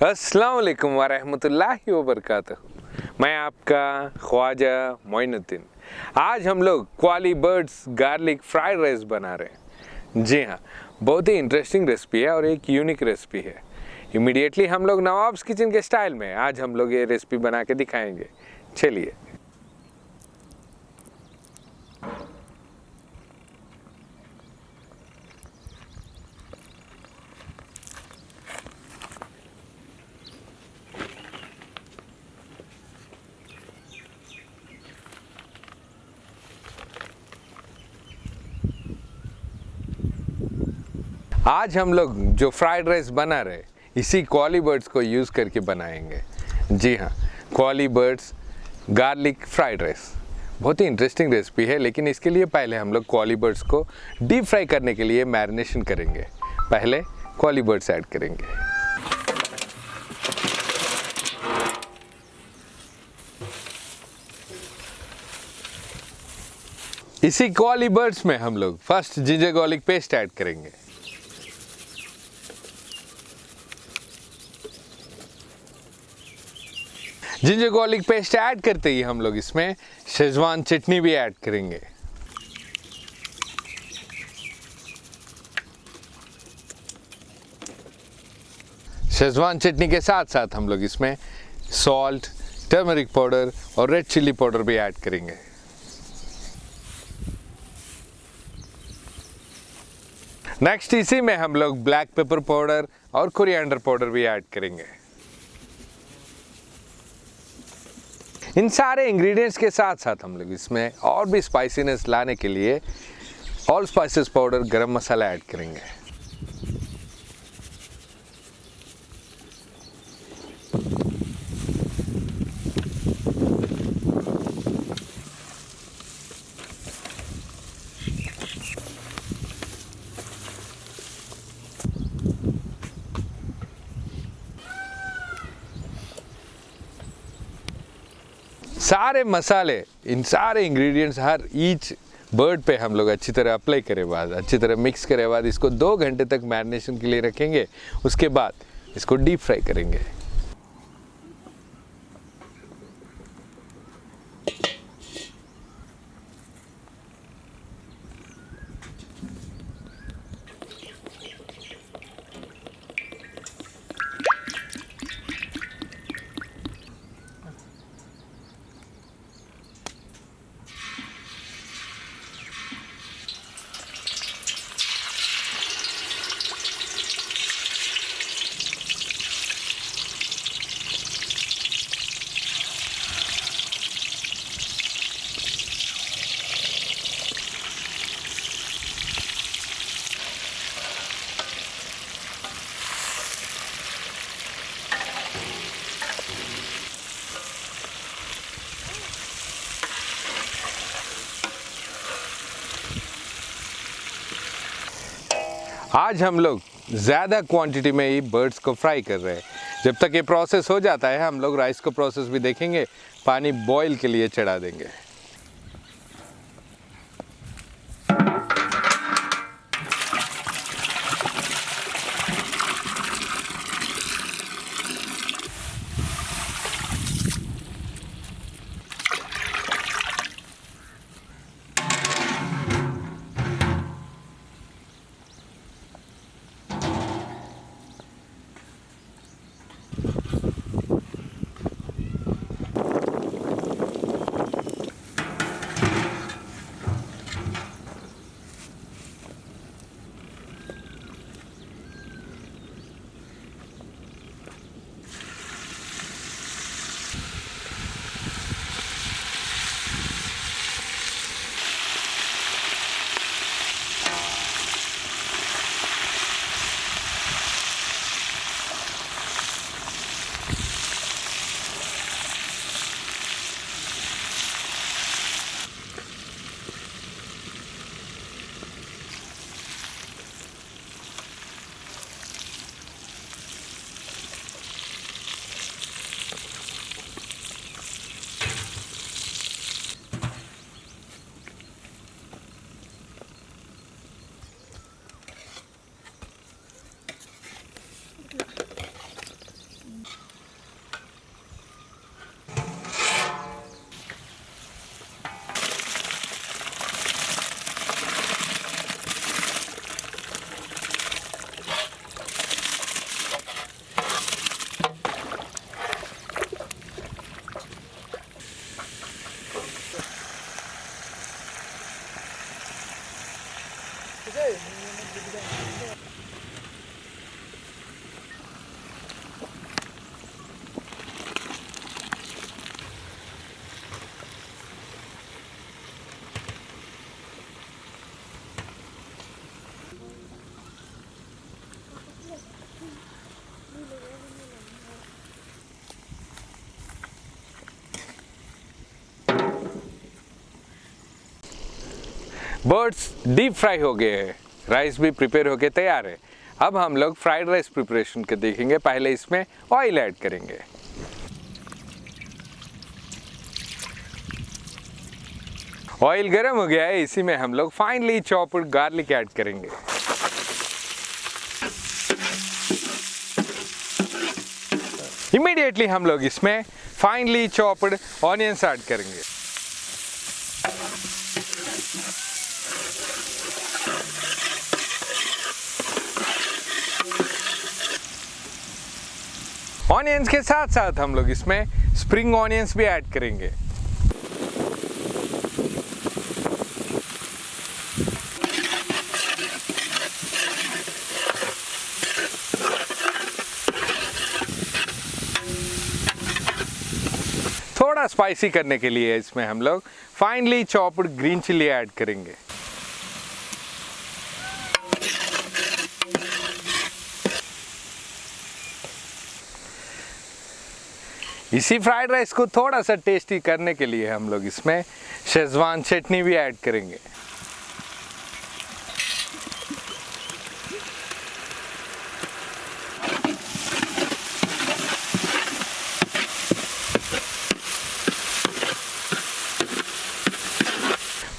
अस्सलाम वालेकुम वरहमतुल्लाहि वबरकातुहू। मैं आपका ख्वाजा मोइनुद्दीन। आज हम लोग क्वाली बर्ड्स गार्लिक फ्राइड राइस बना रहे हैं। जी हाँ, बहुत ही इंटरेस्टिंग रेसिपी है और एक यूनिक रेसिपी है। इमीडिएटली हम लोग नवाब्स किचन के स्टाइल में आज हम लोग ये रेसिपी बना के दिखाएंगे। चलिए। आज हम लोग जो फ्राइड राइस बना रहे इसी क्वाली बर्ड्स को यूज़ करके बनाएंगे। जी हाँ, क्वाली बर्ड्स गार्लिक फ्राइड राइस बहुत ही इंटरेस्टिंग रेसिपी है, लेकिन इसके लिए पहले हम लोग क्वाली बर्ड्स को डीप फ्राई करने के लिए मैरिनेशन करेंगे। पहले क्वाली बर्ड्स ऐड करेंगे। इसी क्वाली बर्ड्स में हम लोग first ginger garlic paste add करेंगे। जिंजर गार्लिक पेस्ट ऐड करते ही हम लोग इसमें शेजवान चटनी भी ऐड करेंगे। शेजवान चटनी के साथ साथ हम लोग इसमें सॉल्ट, टर्मरिक पाउडर और रेड चिल्ली पाउडर भी ऐड करेंगे। नेक्स्ट इसी में हम लोग ब्लैक पेपर पाउडर और कोरिएंडर पाउडर भी ऐड करेंगे। इन सारे इंग्रेडिएंट्स के साथ साथ हम लोग इसमें और भी स्पाइसीनेस लाने के लिए ऑल स्पाइसेस पाउडर, गरम मसाला ऐड करेंगे। सारे मसाले, इन सारे इंग्रेडिएंट्स हर ईच बर्ड पे हम लोग अच्छी तरह अप्लाई करे बाद, अच्छी तरह मिक्स करे बाद इसको 2 घंटे तक मैरिनेशन के लिए रखेंगे। उसके बाद इसको डीप फ्राई करेंगे। आज हम लोग ज़्यादा क्वांटिटी में ही बर्ड्स को फ्राई कर रहे हैं। जब तक ये प्रोसेस हो जाता है हम लोग राइस को प्रोसेस भी देखेंगे, पानी बॉईल के लिए चढ़ा देंगे। बर्ड्स डीप फ्राई हो गए हैं, राइस भी प्रिपेयर होके तैयार है। अब हम लोग फ्राइड राइस प्रिपरेशन के देखेंगे। पहले इसमें ऑयल ऐड करेंगे। ऑयल गर्म हो गया है, इसी में हम लोग फाइनली चॉप्ड गार्लिक ऐड करेंगे। इमीडिएटली हम लोग इसमें फाइनली चॉप्ड ऑनियंस ऐड करेंगे। ऑनियंस के साथ साथ हम लोग इसमें स्प्रिंग ऑनियंस भी ऐड करेंगे। थोड़ा स्पाइसी करने के लिए इसमें हम लोग finally chopped green chilli add करेंगे। इसी फ्राइड राइस को थोड़ा सा टेस्टी करने के लिए हम लोग इसमें शेजवान चटनी भी ऐड करेंगे।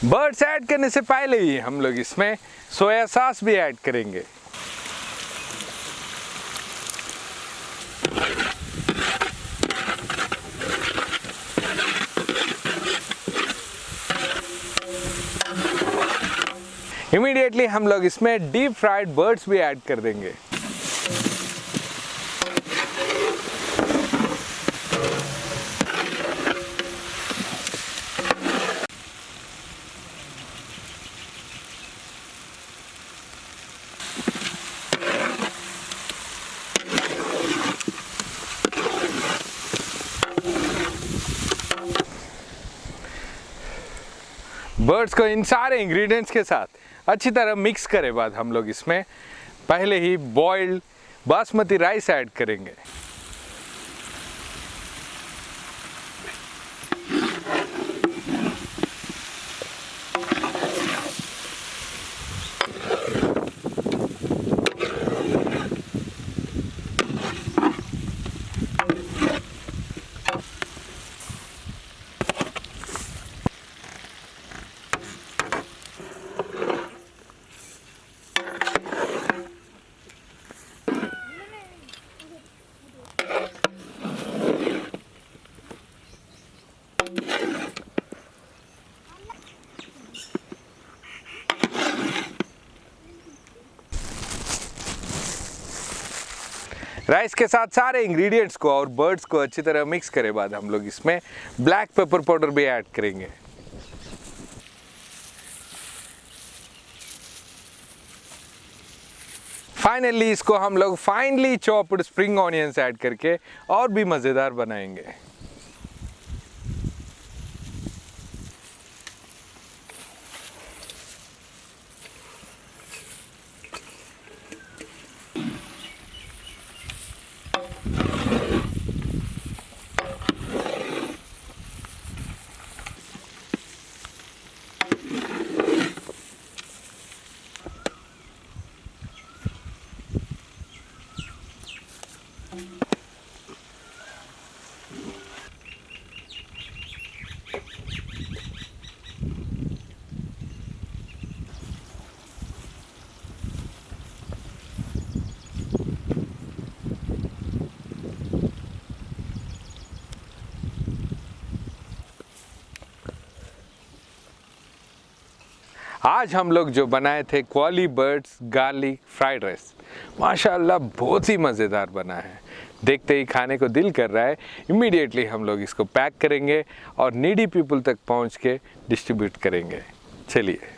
बर्ड्स ऐड करने से पहले ही हम लोग इसमें सोया सॉस भी ऐड करेंगे। इमीडिएटली हम लोग इसमें डीप फ्राइड बर्ड्स भी ऐड कर देंगे। बर्ड्स को इन सारे इंग्रेडिएंट्स के साथ अच्छी तरह मिक्स करे बाद हम लोग इसमें पहले ही बॉइल्ड बासमती राइस ऐड करेंगे। राइस के साथ सारे इंग्रेडिएंट्स को और बर्ड्स को अच्छी तरह मिक्स करे बाद हम लोग इसमें ब्लैक पेपर पाउडर भी ऐड करेंगे। फाइनली इसको हम लोग finally chopped spring onions add करके और भी मज़ेदार बनाएंगे। आज हम लोग जो बनाए थे क्वाली बर्ड्स गार्लिक फ्राइड राइस, माशाल्लाह बहुत ही मज़ेदार बना है। देखते ही खाने को दिल कर रहा है। इमीडिएटली हम लोग इसको पैक करेंगे और नीडी पीपल तक पहुंच के डिस्ट्रीब्यूट करेंगे। चलिए।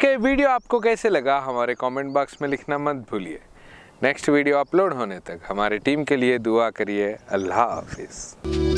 ये वीडियो आपको कैसे लगा हमारे कमेंट बॉक्स में लिखना मत भूलिए। नेक्स्ट वीडियो अपलोड होने तक हमारी टीम के लिए दुआ करिए। अल्लाह हाफिज़।